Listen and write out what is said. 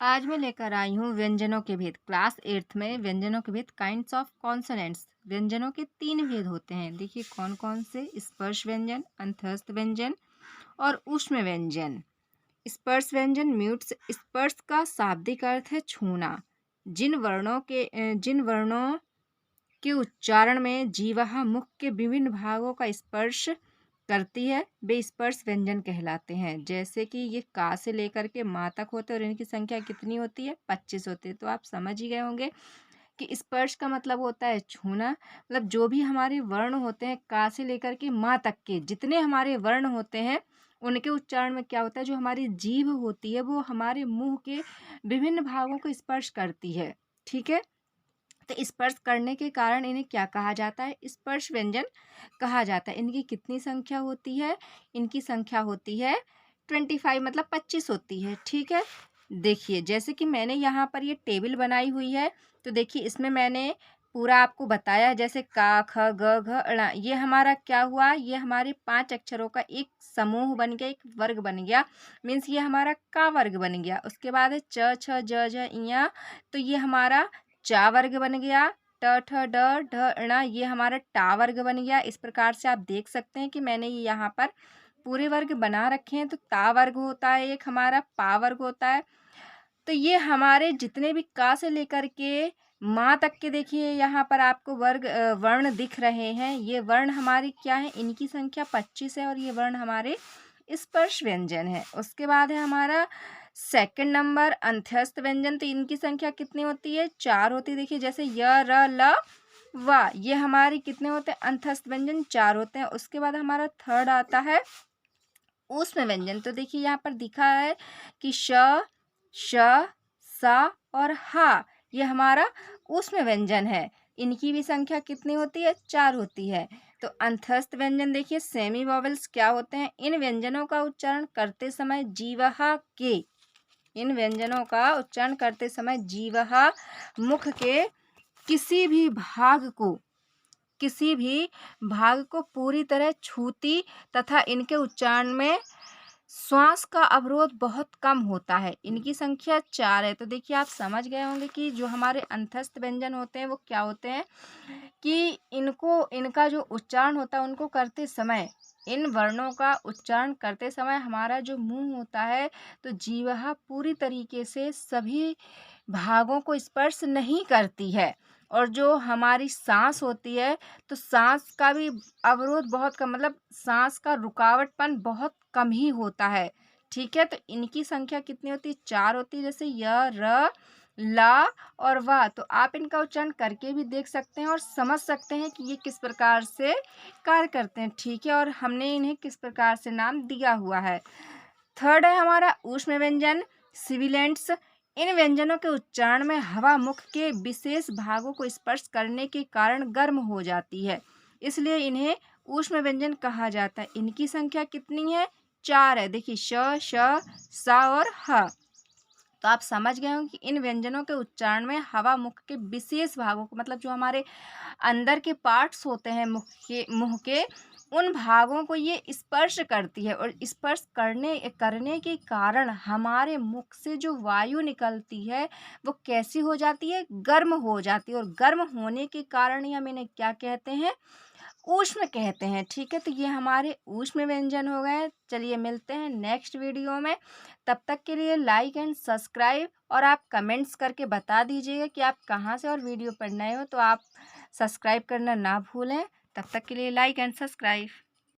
आज मैं लेकर आई हूँ व्यंजनों के भेद। क्लास 8th में व्यंजनों के भेद काइंड्स ऑफ कॉन्सोनेंट्स। व्यंजनों के 3 भेद होते हैं। देखिए कौन कौन से। स्पर्श व्यंजन, अंतस्थ व्यंजन और ऊष्म व्यंजन। स्पर्श व्यंजन म्यूट्स। स्पर्श का शाब्दिक अर्थ है छूना। जिन वर्णों के उच्चारण में जीवा मुख के विभिन्न भागों का स्पर्श करती है वे स्पर्श व्यंजन कहलाते हैं। जैसे कि ये का से लेकर के माँ तक होते हैं और इनकी संख्या कितनी होती है, 25 होती है। तो आप समझ ही गए होंगे कि स्पर्श का मतलब होता है छूना। मतलब जो भी हमारे वर्ण होते हैं का से लेकर के माँ तक के जितने हमारे वर्ण होते हैं उनके उच्चारण में क्या होता है, जो हमारी जीभ होती है वो हमारे मुंह के विभिन्न भागों को स्पर्श करती है। ठीक है। तो स्पर्श करने के कारण इन्हें क्या कहा जाता है, स्पर्श व्यंजन कहा जाता है। इनकी कितनी संख्या होती है, इनकी संख्या होती है 25, मतलब 25 होती है। ठीक है। देखिए जैसे कि मैंने यहाँ पर ये टेबल बनाई हुई है, तो देखिए इसमें मैंने पूरा आपको बताया है। जैसे का ख ग घ ण, ये हमारा क्या हुआ, ये हमारे 5 अक्षरों का एक समूह बन गया, एक वर्ग बन गया। मीन्स ये हमारा का वर्ग बन गया। उसके बाद है च छ ज झ इया, तो ये हमारा चा वर्ग बन गया। ट ठ ड ढ ण, ये हमारा टा वर्ग बन गया। इस प्रकार से आप देख सकते हैं कि मैंने ये यहाँ पर पूरे वर्ग बना रखे हैं। तो ता वर्ग होता है, एक हमारा पा वर्ग होता है। तो ये हमारे जितने भी का से लेकर के माँ तक के देखिए यहाँ पर आपको वर्ण दिख रहे हैं। ये वर्ण हमारे क्या है, इनकी संख्या 25 है और ये वर्ण हमारे स्पर्श व्यंजन है। उसके बाद है हमारा सेकंड नंबर अंत्यस्थ व्यंजन। तो इनकी संख्या कितनी होती है, 4 होती है। देखिए जैसे य र ल व, ये हमारे कितने होते हैं, अंत्यस्थ व्यंजन 4 होते हैं। उसके बाद हमारा थर्ड आता है ऊष्म व्यंजन। तो देखिए यहाँ पर दिखा है कि श, श, सा और हा, ये हमारा ऊष्म व्यंजन है। इनकी भी संख्या कितनी होती है, 4 होती है। तो अंतस्थ व्यंजन देखिए सेमी वॉवेल्स क्या होते हैं, इन व्यंजनों का उच्चारण करते समय जीवहा के, इन व्यंजनों का उच्चारण करते समय जीवहा मुख के किसी भी भाग को, किसी भी भाग को पूरी तरह छूती तथा इनके उच्चारण में श्वास का अवरोध बहुत कम होता है। इनकी संख्या 4 है। तो देखिए आप समझ गए होंगे कि जो हमारे अंतस्थ व्यंजन होते हैं वो क्या होते हैं, कि इनका जो उच्चारण होता है उनको करते समय, इन वर्णों का उच्चारण करते समय हमारा जो मुंह होता है, तो जीवा पूरी तरीके से सभी भागों को स्पर्श नहीं करती है। और जो हमारी सांस होती है, तो सांस का भी अवरोध बहुत कम, मतलब सांस का रुकावटपन बहुत कम ही होता है। ठीक है। तो इनकी संख्या कितनी होती है, 4 होती है। जैसे य र ला और वा, तो आप इनका उच्चारण करके भी देख सकते हैं और समझ सकते हैं कि ये किस प्रकार से कार्य करते हैं। ठीक है। और हमने इन्हें किस प्रकार से नाम दिया हुआ है। थर्ड है हमारा ऊष्म व्यंजन सिबिलेंट्स। इन व्यंजनों के उच्चारण में हवा मुख के विशेष भागों को स्पर्श करने के कारण गर्म हो जाती है, इसलिए इन्हें ऊष्म व्यंजन कहा जाता है। इनकी संख्या कितनी है, 4 है। देखिए श, श, सा और ह। तो आप समझ गए होंगे कि इन व्यंजनों के उच्चारण में हवा मुख के विशेष भागों को, मतलब जो हमारे अंदर के पार्ट्स होते हैं मुंह के, उन भागों को ये स्पर्श करती है। और स्पर्श करने के कारण हमारे मुख से जो वायु निकलती है वो कैसी हो जाती है, गर्म हो जाती है। और गर्म होने के कारण ही हम इन्हें क्या कहते हैं, ऊष्म कहते हैं। ठीक है। तो ये हमारे ऊष्म व्यंजन हो गए। चलिए मिलते हैं नेक्स्ट वीडियो में। तब तक के लिए लाइक एंड सब्सक्राइब, और आप कमेंट्स करके बता दीजिएगा कि आप कहाँ से और वीडियो पर नए हो तो आप सब्सक्राइब करना ना भूलें। तब तक के लिए लाइक एंड सब्सक्राइब।